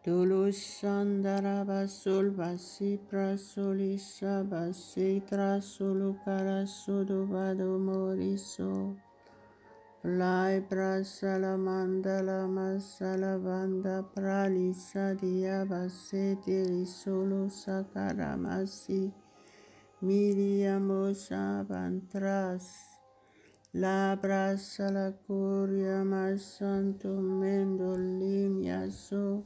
Tulusandara basul basi prasolisa basi trasulukara sudubado moriso. Lai prasalamandala masalavanda pralisa diabase tirisulu sakaramasi. Miriamosa vantras. La brasa la curia masanto mendolim yaso.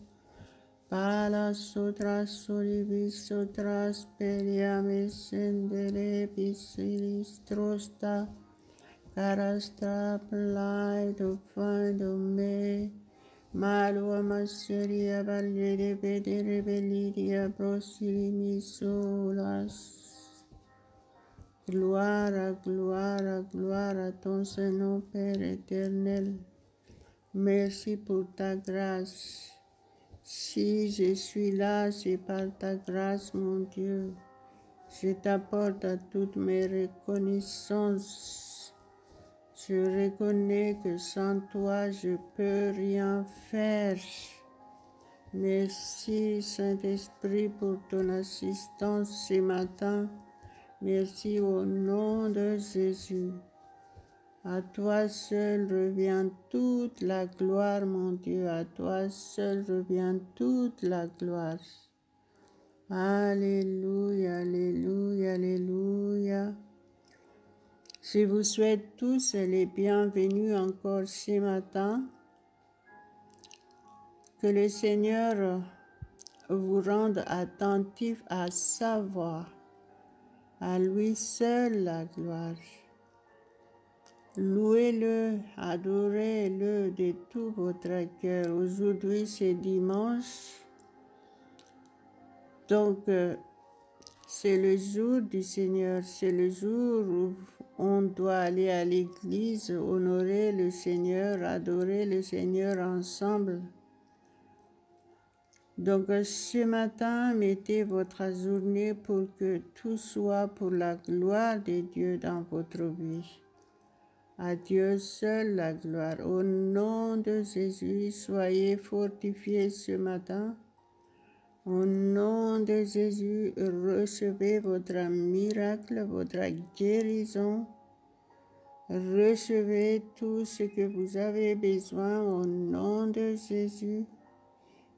Pala sutras solibis sutras peliame sendere bisilis trosta. Carastra plai do fin do me. Malua maseria valere vedere belidia prosilimi solas. Gloire, gloire, gloire à ton Saint-Nom, Père éternel. Merci pour ta grâce. Si je suis là, c'est par ta grâce, mon Dieu. Je t'apporte à toutes mes reconnaissances. Je reconnais que sans toi, je peux rien faire. Merci, Saint-Esprit, pour ton assistance ce matin. Merci au nom de Jésus. À toi seul revient toute la gloire, mon Dieu. À toi seul revient toute la gloire. Alléluia, alléluia, alléluia. Je vous souhaite tous les bienvenus encore ce matin. Que le Seigneur vous rende attentif à sa voix. À lui seul la gloire. Louez-le, adorez-le de tout votre cœur. Aujourd'hui, c'est dimanche. Donc, c'est le jour du Seigneur. C'est le jour où on doit aller à l'église, honorer le Seigneur, adorer le Seigneur ensemble. Donc ce matin, mettez votre journée pour que tout soit pour la gloire de Dieu dans votre vie. À Dieu seul la gloire. Au nom de Jésus, soyez fortifiés ce matin. Au nom de Jésus, recevez votre miracle, votre guérison. Recevez tout ce que vous avez besoin au nom de Jésus.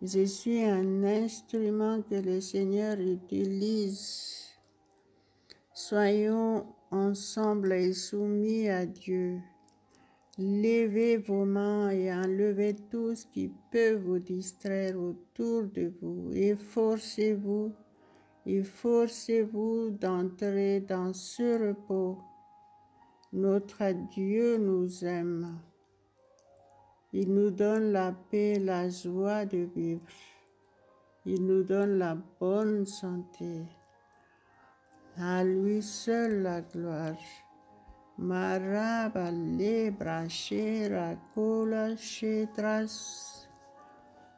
Je suis un instrument que le Seigneur utilise. Soyons ensemble et soumis à Dieu. Levez vos mains et enlevez tout ce qui peut vous distraire autour de vous. Efforcez-vous d'entrer dans ce repos. Notre Dieu nous aime. Il nous donne la paix, la joie de vivre. Il nous donne la bonne santé. À lui seul la gloire. Maraba lebra shera kola shetras.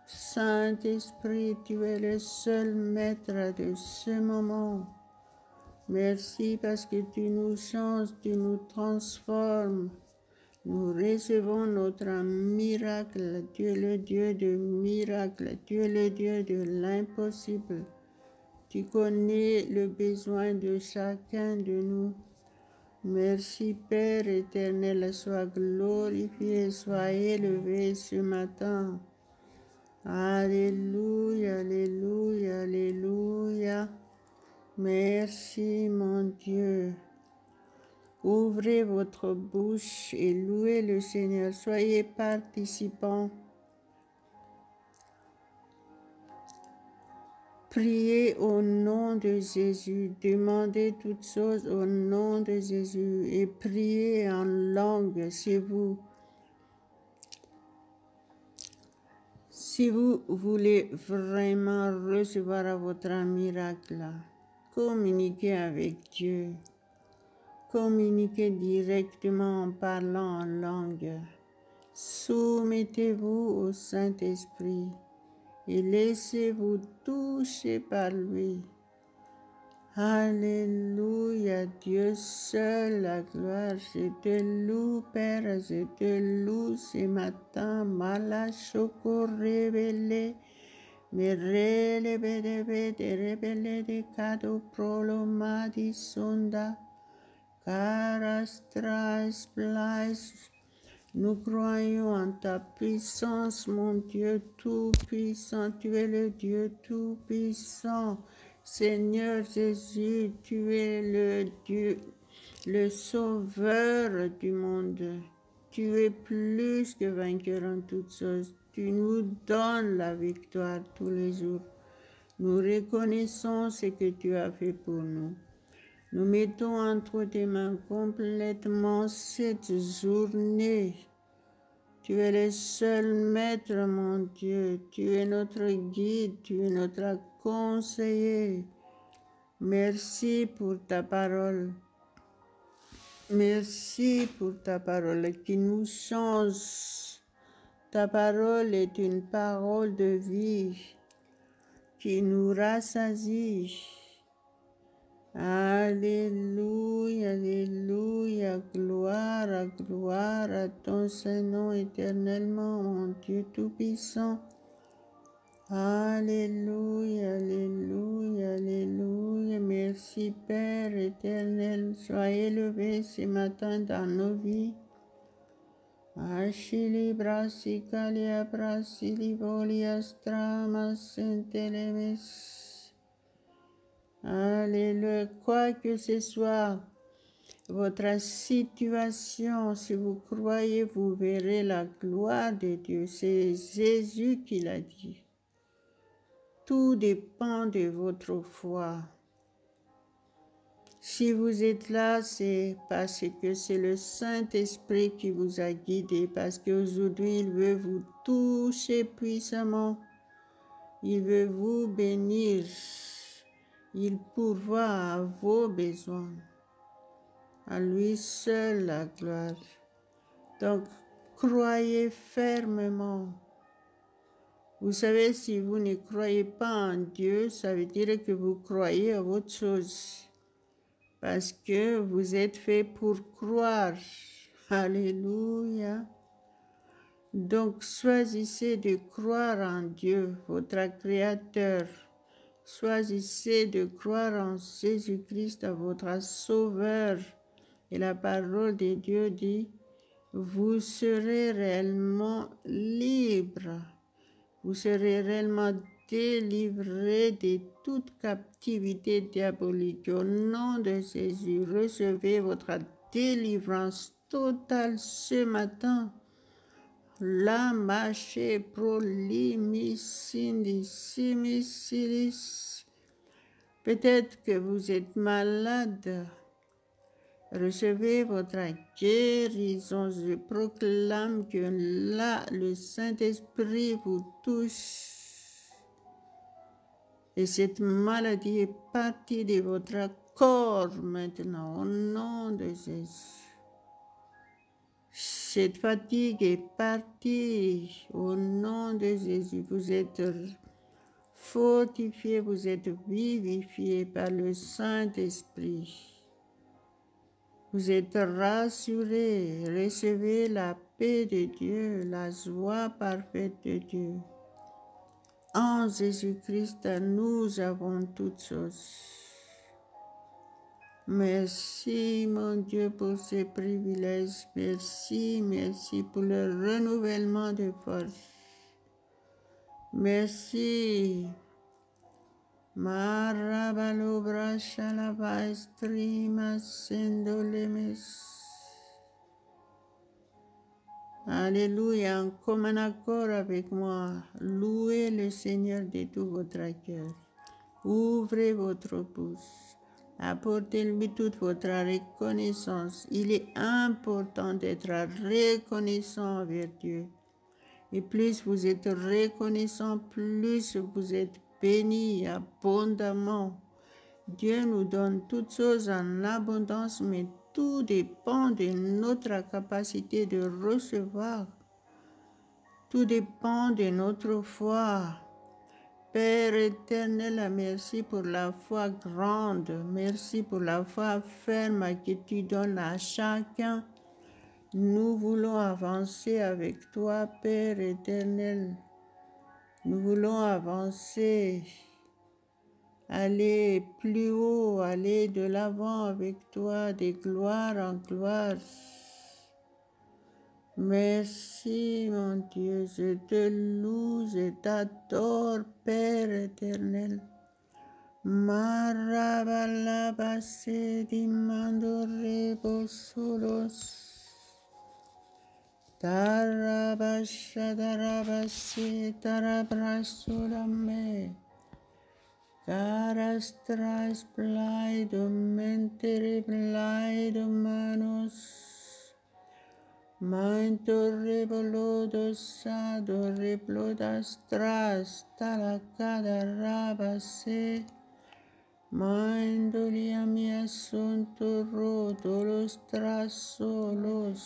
Saint-Esprit, tu es le seul maître de ce moment. Merci parce que tu nous changes, tu nous transformes. Nous recevons notre miracle. Tu es le Dieu de miracles. Tu es le Dieu de l'impossible. Tu connais le besoin de chacun de nous. Merci Père éternel, sois glorifié, sois élevé ce matin. Alléluia, alléluia, alléluia. Merci mon Dieu. Ouvrez votre bouche et louez le Seigneur. Soyez participants. Priez au nom de Jésus. Demandez toutes choses au nom de Jésus. Et priez en langue si vous voulez vraiment recevoir votre miracle. Communiquez avec Dieu. Communiquez directement en parlant en langue. Soumettez-vous au Saint-Esprit et laissez-vous toucher par lui. Alléluia, Dieu seul la gloire. Je te loue, Père, je te loue ce matin. Malachoko révélé, Merele bede bede rebele de cado prolomadi sonda. Carastra esplais. Nous croyons en ta puissance, mon Dieu tout-puissant. Tu es le Dieu tout-puissant. Seigneur Jésus, tu es le Dieu, le sauveur du monde. Tu es plus que vainqueur en toutes choses. Tu nous donnes la victoire tous les jours. Nous reconnaissons ce que tu as fait pour nous. Nous mettons entre tes mains complètement cette journée. Tu es le seul maître, mon Dieu. Tu es notre guide, tu es notre conseiller. Merci pour ta parole. Merci pour ta parole qui nous change. Ta parole est une parole de vie qui nous rassasie. Alléluia, alléluia, gloire, gloire à ton Saint-Nom éternellement, mon Dieu Tout-Puissant. Alléluia, alléluia, alléluia. Merci Père éternel, sois élevé ce matin dans nos vies. Achili brasi kalia brasi livolia strama sentelemes. Alléluia, quoi que ce soit votre situation, si vous croyez, vous verrez la gloire de Dieu. C'est Jésus qui l'a dit. Tout dépend de votre foi. Si vous êtes là, c'est parce que c'est le Saint-Esprit qui vous a guidé, parce qu'aujourd'hui, il veut vous toucher puissamment. Il veut vous bénir. Il pourvoit à vos besoins. À lui seul la gloire. Donc, croyez fermement. Vous savez, si vous ne croyez pas en Dieu, ça veut dire que vous croyez à autre chose. Parce que vous êtes fait pour croire. Alléluia. Donc, choisissez de croire en Dieu, votre Créateur. Choisissez de croire en Jésus-Christ, votre Sauveur. Et la parole de Dieu dit, vous serez réellement libre. Vous serez réellement délivrés de toute captivité diabolique. Au nom de Jésus, recevez votre délivrance totale ce matin. La mache prolimicindicimicilis. Peut-être que vous êtes malade. Recevez votre guérison. Je proclame que là, le Saint-Esprit vous touche. Et cette maladie est partie de votre corps maintenant, au nom de Jésus. Cette fatigue est partie au nom de Jésus. Vous êtes fortifiés, vous êtes vivifiés par le Saint-Esprit. Vous êtes rassurés, recevez la paix de Dieu, la joie parfaite de Dieu. En Jésus-Christ, nous avons toutes choses. Merci, mon Dieu, pour ces privilèges. Merci, merci pour le renouvellement de force. Merci. Marabalo brashalava estrima sendolemes. Alléluia, en commun accord avec moi, louez le Seigneur de tout votre cœur. Ouvrez votre bouche, apportez-lui toute votre reconnaissance. Il est important d'être reconnaissant envers Dieu. Et plus vous êtes reconnaissant, plus vous êtes bénis abondamment. Dieu nous donne toutes choses en abondance, mais tout dépend de notre capacité de recevoir. Tout dépend de notre foi. Père éternel, merci pour la foi grande. Merci pour la foi ferme que tu donnes à chacun. Nous voulons avancer avec toi, Père éternel. Nous voulons avancer, aller plus haut, aller de l'avant avec toi, de gloire en gloire. Merci, mon Dieu, je te loue, je t'adore, Père éternel. Marabalabase dimandorebo solos. Tarabashadarabase tarabrasolame. Carastras plaidum mentere plaidum manus. Mantorre bolodos adore plodastras talacada rabase. Mandolia mia sunto rodolos trasolos.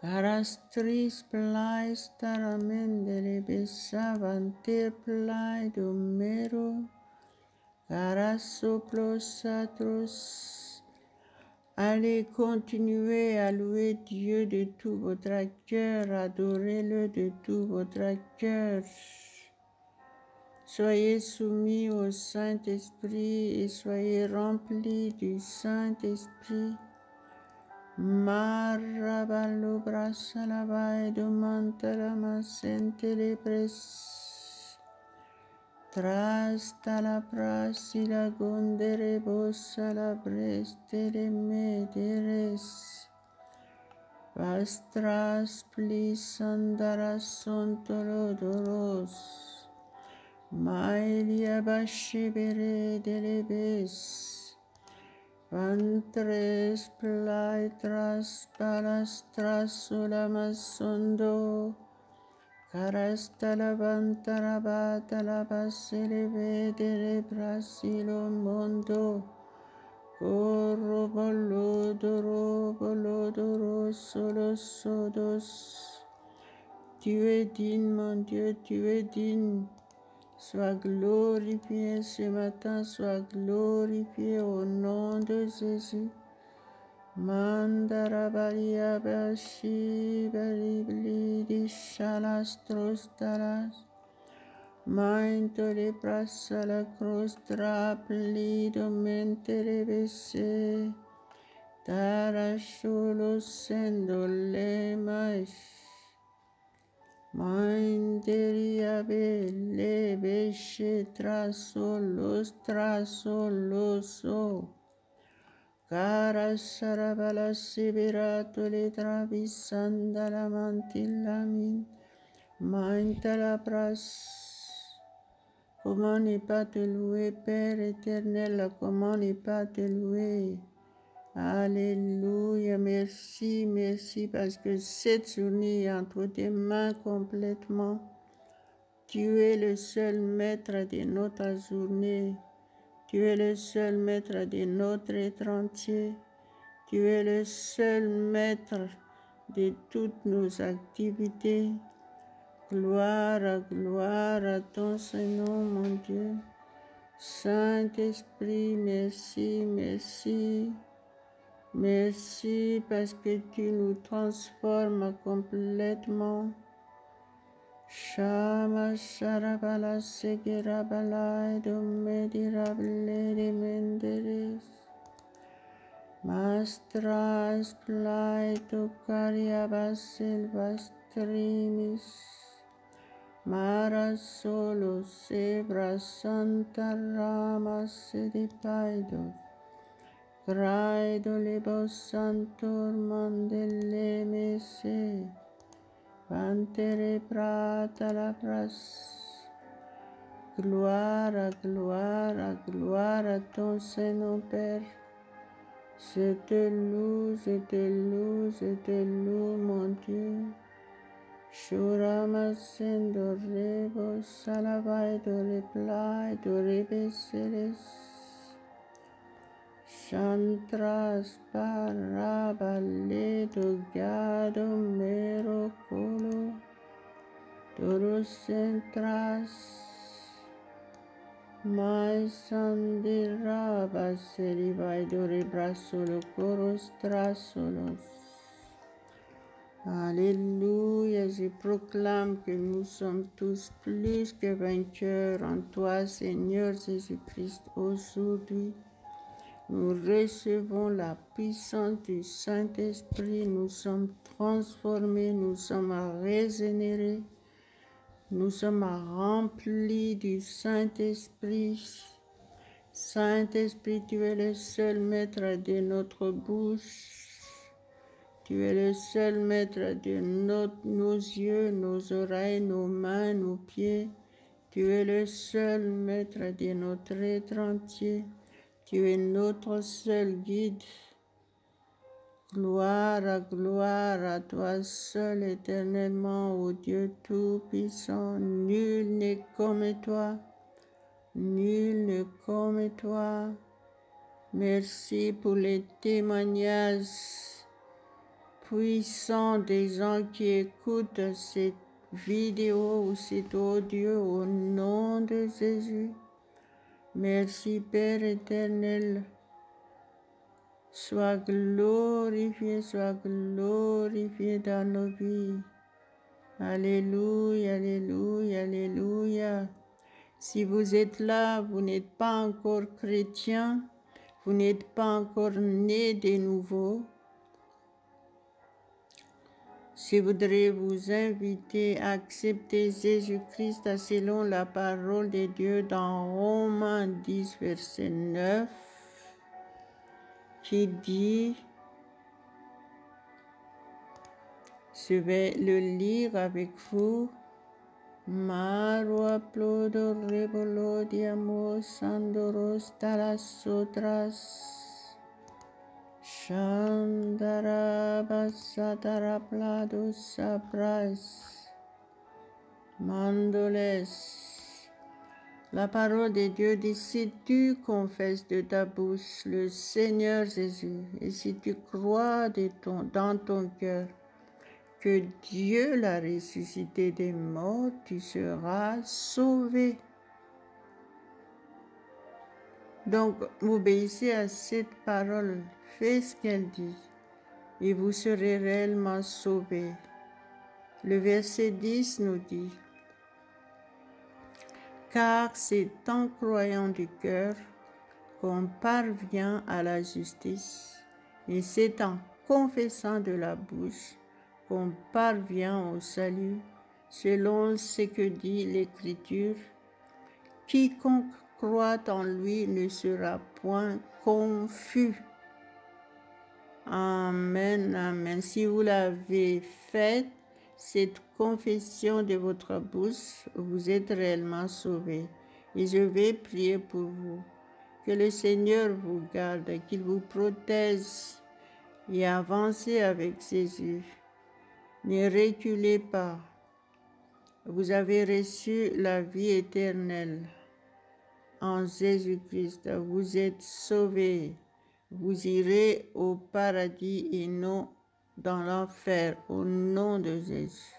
Carastris plais taramendere besavantir plaidum mero. Carasoplos atros. Allez continuer à louer Dieu de tout votre cœur, adorez-le de tout votre cœur. Soyez soumis au Saint-Esprit et soyez remplis du Saint-Esprit. Marabalo brasalava et mantala sentelebres. Trasta la prasila gondere bossa la breste de mederes. Vastras plis andara sontolodoros. Maelia bashibere delebes. Vantres plaitras palastras solamasondo. Carasta la vanta la bata la basse le vedere brasilo mondo. Corro bolodoro solo sodos. Tu es digne, mon Dieu, tu es digne. Sois glorifié ce matin, sois glorifié au nom de Jésus. Mandarabaria bashi baribli di shalastros taras. Mainto de prasa la cruz traplido mentere bese. Tarashulo sendo lemais. Mainteria bele beshe trasolos. Cara sarabala sibirato le travisanda la mantillamin, mainta la pras. Comment ne pas te louer, Père éternel, comment ne pas te louer. Alléluia, merci, merci, parce que cette journée est entre tes mains complètement. Tu es le seul maître de notre journée. Tu es le seul maître de notre être entier. Tu es le seul maître de toutes nos activités. Gloire à ton Seigneur, mon Dieu. Saint-Esprit, merci, merci. Merci parce que tu nous transformes complètement. Shama Sharabala Segirabala Edomedirable de Menderes Mastras Plaito Cariabas Silvastrimis Mara Solo Sebra Santa Rama Sedipaido Graido Lebo Santor Mandele Mese Pantere prata la pras. Gloire à ton Seigneur Père. Je te loue, mon Dieu. Shurama sendo rebo salavai do replai do rebeseles. Chantras parabale do gado mero colo. Todos centras. Mais sandiraba serivai do rebrasolo coros trasolos. Alléluia, je proclame que nous sommes tous plus que vainqueurs en toi, Seigneur Jésus-Christ. Aujourd'hui, nous recevons la puissance du Saint-Esprit, nous sommes transformés, nous sommes régénérés, nous sommes remplis du Saint-Esprit. Saint-Esprit, tu es le seul maître de notre bouche. Tu es le seul maître de nos yeux, nos oreilles, nos mains, nos pieds. Tu es le seul maître de notre être entier. Tu es notre seul guide. Gloire à toi seul éternellement, ô Dieu Tout-Puissant. Nul n'est comme toi. Nul n'est comme toi. Merci pour les témoignages puissant des gens qui écoutent cette vidéo ou cet audio au nom de Jésus. Merci Père éternel. Sois glorifié dans nos vies. Alléluia, alléluia, alléluia. Si vous êtes là, vous n'êtes pas encore chrétien, vous n'êtes pas encore né de nouveau, je voudrais vous inviter à accepter Jésus-Christ selon la parole de Dieu dans Romains 10, verset 9, qui dit, je vais le lire avec vous, Maro aplodo rebolo diamo sandoros talasotras. Chandara basatara plados sapras mandoles. La parole de Dieu dit, si tu confesses de ta bouche le Seigneur Jésus et si tu crois dans ton cœur que Dieu l'a ressuscité des morts, tu seras sauvé. Donc, obéissez à cette parole, faites ce qu'elle dit, et vous serez réellement sauvés. Le verset 10 nous dit, « Car c'est en croyant du cœur qu'on parvient à la justice, et c'est en confessant de la bouche qu'on parvient au salut, selon ce que dit l'Écriture. Quiconque croit en lui ne sera point confus. » Amen, amen. Si vous l'avez fait, cette confession de votre bouche, vous êtes réellement sauvés. Et je vais prier pour vous. Que le Seigneur vous garde, qu'il vous protège et avancez avec Jésus. Ne reculez pas. Vous avez reçu la vie éternelle. En Jésus-Christ, vous êtes sauvés. Vous irez au paradis et non dans l'enfer, au nom de Jésus.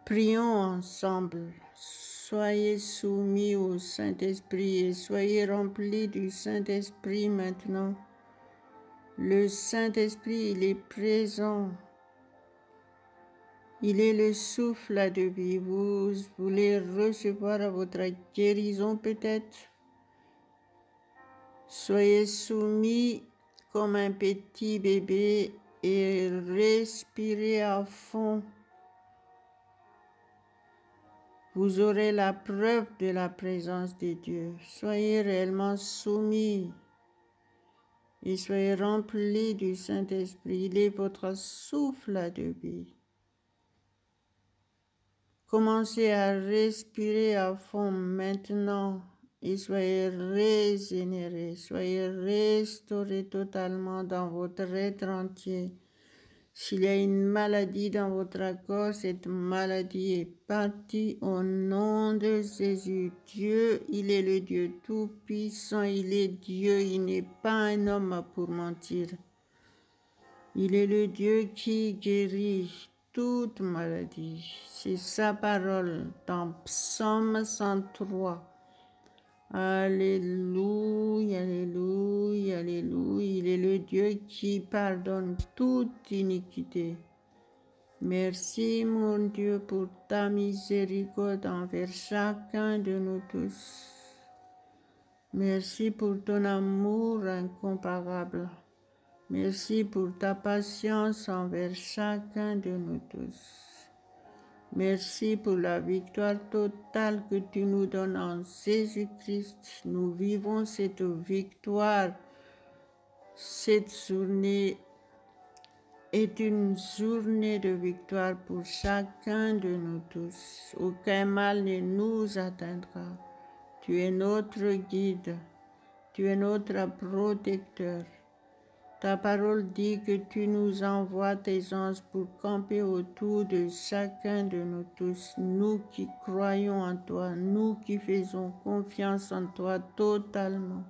Prions ensemble. Soyez soumis au Saint-Esprit et soyez remplis du Saint-Esprit maintenant. Le Saint-Esprit, il est présent. Il est le souffle de vie. Vous voulez recevoir votre guérison peut-être. Soyez soumis comme un petit bébé et respirez à fond. Vous aurez la preuve de la présence de Dieu. Soyez réellement soumis et soyez remplis du Saint-Esprit. Il est votre souffle de vie. Commencez à respirer à fond maintenant et soyez régénérés, soyez restaurés totalement dans votre être entier. S'il y a une maladie dans votre corps, cette maladie est partie au nom de Jésus. Dieu, il est le Dieu tout-puissant, il est Dieu, il n'est pas un homme pour mentir. Il est le Dieu qui guérit toute maladie. C'est sa parole dans Psaume 103. Alléluia, alléluia, alléluia. Il est le Dieu qui pardonne toute iniquité. Merci, mon Dieu, pour ta miséricorde envers chacun de nous tous. Merci pour ton amour incomparable. Merci pour ta patience envers chacun de nous tous. Merci pour la victoire totale que tu nous donnes en Jésus-Christ. Nous vivons cette victoire. Cette journée est une journée de victoire pour chacun de nous tous. Aucun mal ne nous atteindra. Tu es notre guide. Tu es notre protecteur. Ta parole dit que tu nous envoies tes anges pour camper autour de chacun de nous tous, nous qui croyons en toi, nous qui faisons confiance en toi totalement.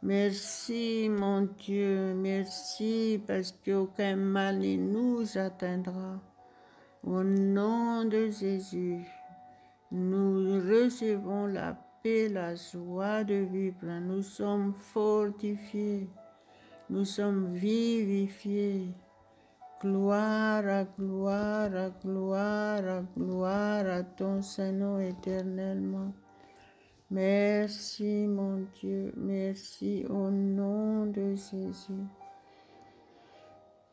Merci mon Dieu, merci parce qu'aucun mal ne nous atteindra. Au nom de Jésus, nous recevons la paix, la joie de vivre, nous sommes fortifiés. Nous sommes vivifiés. Gloire à gloire à gloire à gloire à ton Saint-Nom éternellement. Merci mon Dieu, merci au nom de Jésus.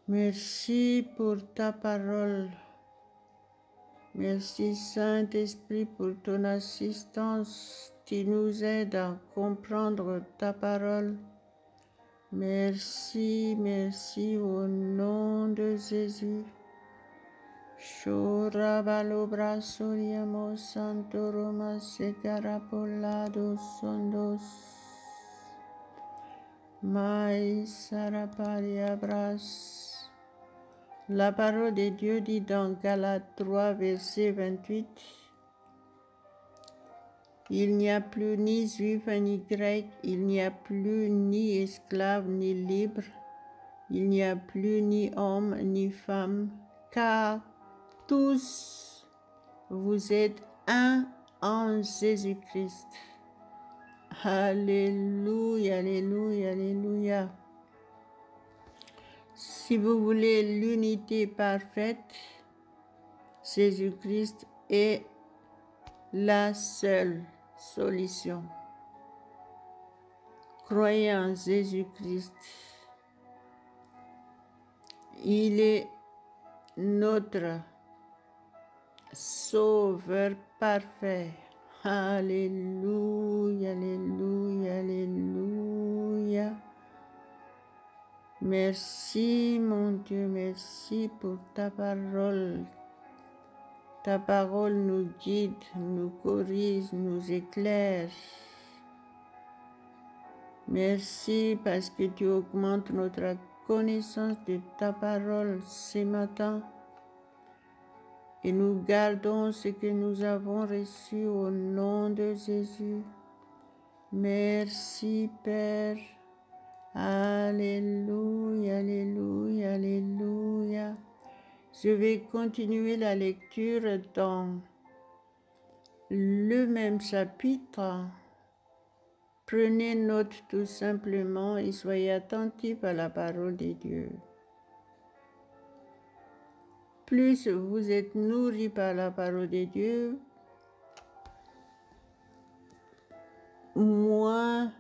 Merci pour ta parole. Merci Saint-Esprit pour ton assistance qui nous aide à comprendre ta parole. Merci, merci au nom de Jésus. Shorabalo brasoriamo santo Roma secarapolado sondos. Mai saraparia bras. La parole de Dieu dit dans Galates 3, verset 28. Il n'y a plus ni juif ni grec, il n'y a plus ni esclave ni libre, il n'y a plus ni homme ni femme, car tous vous êtes un en Jésus-Christ. Alléluia, alléluia, alléluia. Si vous voulez l'unité parfaite, Jésus-Christ est la seule solution. Croyez en Jésus-Christ. Il est notre Sauveur parfait. Alléluia, alléluia, alléluia. Merci mon Dieu, merci pour ta parole. Ta parole nous guide, nous corrige, nous éclaire. Merci parce que tu augmentes notre connaissance de ta parole ce matin. Et nous gardons ce que nous avons reçu au nom de Jésus. Merci Père. Alléluia, alléluia, alléluia. Je vais continuer la lecture dans le même chapitre. Prenez note tout simplement et soyez attentifs à la parole de Dieu. Plus vous êtes nourris par la parole de Dieu, moins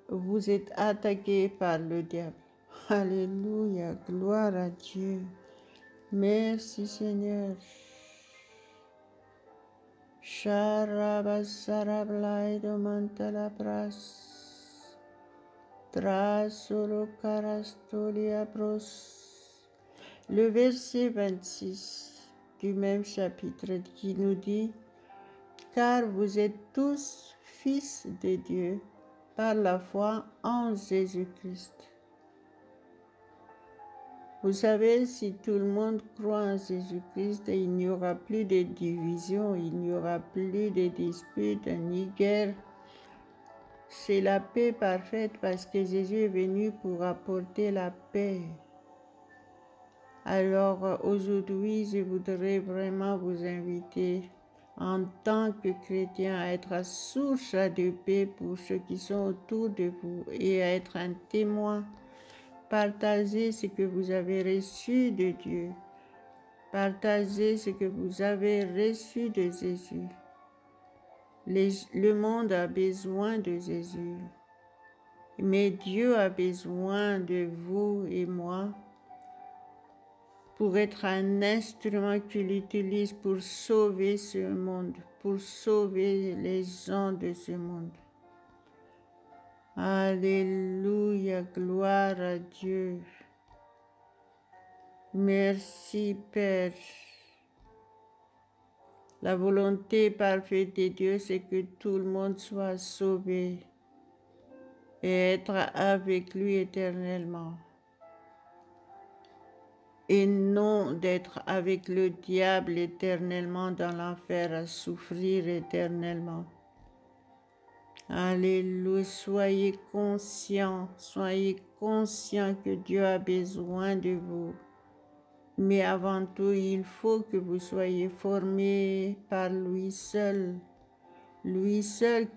vous êtes attaqués par le diable. Alléluia, gloire à Dieu. Merci Seigneur. Sharabasarablaido mantalabras. Trasoro carastolia bros. Le verset 26 du même chapitre qui nous dit « Car vous êtes tous fils de Dieu par la foi en Jésus-Christ. » Vous savez, si tout le monde croit en Jésus-Christ, il n'y aura plus de division, il n'y aura plus de disputes ni guerre. C'est la paix parfaite parce que Jésus est venu pour apporter la paix. Alors aujourd'hui, je voudrais vraiment vous inviter en tant que chrétien à être source de paix pour ceux qui sont autour de vous et à être un témoin. Partagez ce que vous avez reçu de Dieu. Partagez ce que vous avez reçu de Jésus. Le monde a besoin de Jésus. Mais Dieu a besoin de vous et moi pour être un instrument qu'il utilise pour sauver ce monde, pour sauver les gens de ce monde. Alléluia, gloire à Dieu. Merci Père. La volonté parfaite de Dieu, c'est que tout le monde soit sauvé et être avec lui éternellement. Et non d'être avec le diable éternellement dans l'enfer à souffrir éternellement. Alléluia, soyez conscients que Dieu a besoin de vous. Mais avant tout, il faut que vous soyez formés par lui seul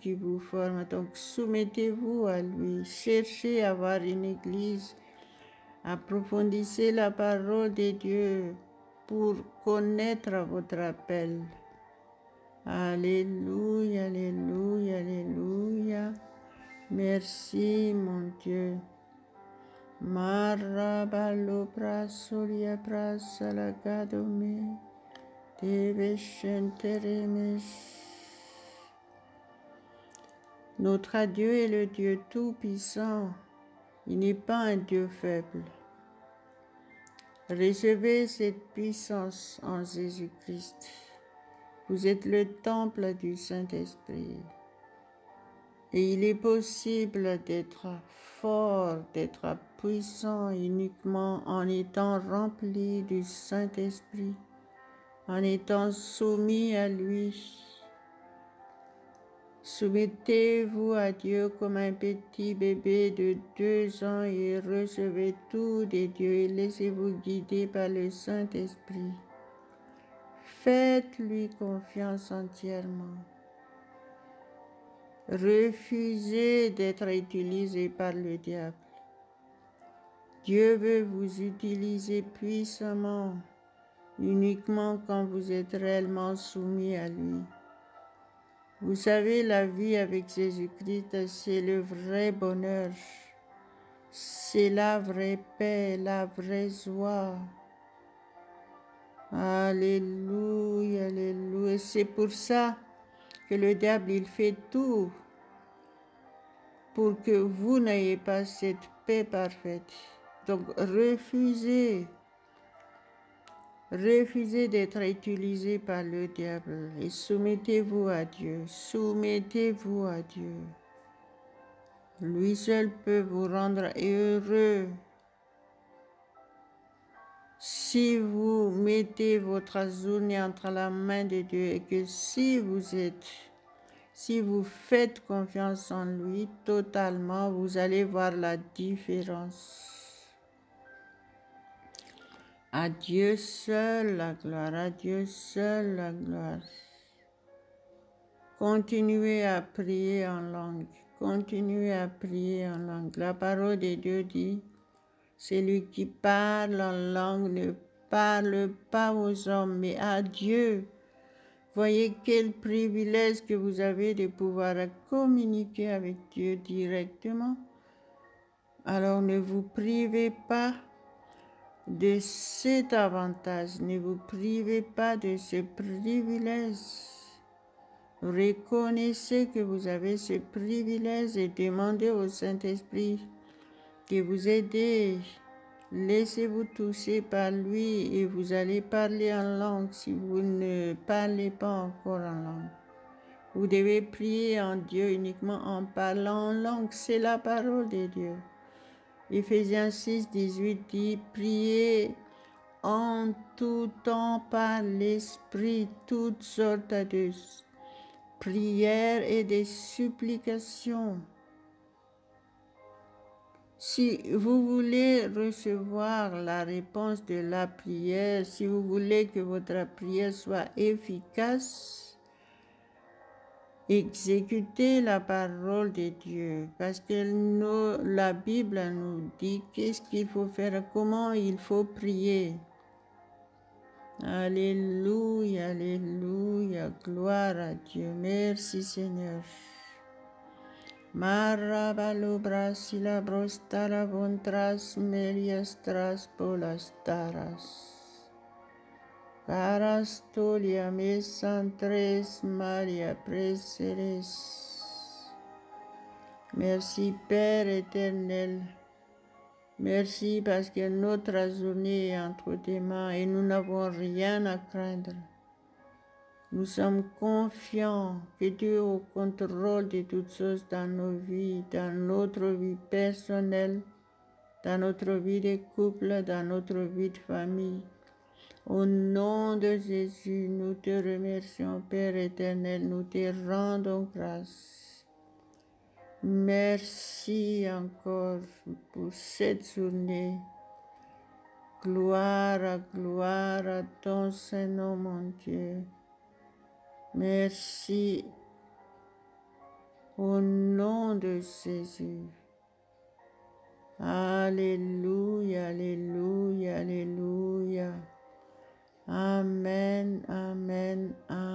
qui vous forme. Donc soumettez-vous à lui, cherchez à avoir une église, approfondissez la parole de Dieu pour connaître votre appel. Alléluia, alléluia, alléluia. Merci mon Dieu. Marabalo prasolia prasalakadome deveshenteremesh. Notre Dieu est le Dieu tout-puissant. Il n'est pas un Dieu faible. Recevez cette puissance en Jésus-Christ. Vous êtes le temple du Saint-Esprit. Et il est possible d'être fort, d'être puissant uniquement en étant rempli du Saint-Esprit, en étant soumis à lui. Soumettez-vous à Dieu comme un petit bébé de 2 ans et recevez tout de Dieu et laissez-vous guider par le Saint-Esprit. Faites-lui confiance entièrement. Refusez d'être utilisé par le diable. Dieu veut vous utiliser puissamment, uniquement quand vous êtes réellement soumis à lui. Vous savez, la vie avec Jésus-Christ, c'est le vrai bonheur. C'est la vraie paix, la vraie joie. Alléluia, alléluia. C'est pour ça que le diable, il fait tout pour que vous n'ayez pas cette paix parfaite. Donc, refusez d'être utilisé par le diable et soumettez-vous à Dieu. Soumettez-vous à Dieu. Lui seul peut vous rendre heureux. Si vous mettez votre journée entre la main de Dieu et que si vous faites confiance en lui totalement, vous allez voir la différence. À Dieu seul la gloire, à Dieu seul la gloire. Continuez à prier en langue, continuez à prier en langue. La parole de Dieu dit, celui qui parle en langue ne parle pas aux hommes, mais à Dieu. Voyez quel privilège que vous avez de pouvoir communiquer avec Dieu directement. Alors ne vous privez pas de cet avantage, ne vous privez pas de ce privilège. Reconnaissez que vous avez ce privilège et demandez au Saint-Esprit de vous aider. Laissez-vous toucher par lui et vous allez parler en langue si vous ne parlez pas encore en langue. Vous devez prier en Dieu uniquement en parlant en langue, c'est la parole de Dieu. Éphésiens 6, 18 dit, priez en tout temps par l'Esprit, toutes sortes de prières et de supplications. Si vous voulez recevoir la réponse de la prière, si vous voulez que votre prière soit efficace, exécutez la parole de Dieu, parce que la Bible nous dit qu'est-ce qu'il faut faire, comment il faut prier. Alléluia, alléluia, gloire à Dieu. Merci Seigneur. Marabalubras ilabros taravontras meliastras polastaras. Carastolia mesantres Maria preseres. Merci Père éternel. Merci parce que notre journée est entre tes mains et nous n'avons rien à craindre. Nous sommes confiants que tu es au contrôle de toutes choses dans nos vies, dans notre vie personnelle, dans notre vie de couple, dans notre vie de famille. Au nom de Jésus, nous te remercions, Père éternel, nous te rendons grâce. Merci encore pour cette journée. Gloire à ton Saint-Nom, mon Dieu. Merci au nom de Jésus. Alléluia, alléluia, alléluia. Amen, amen, amen.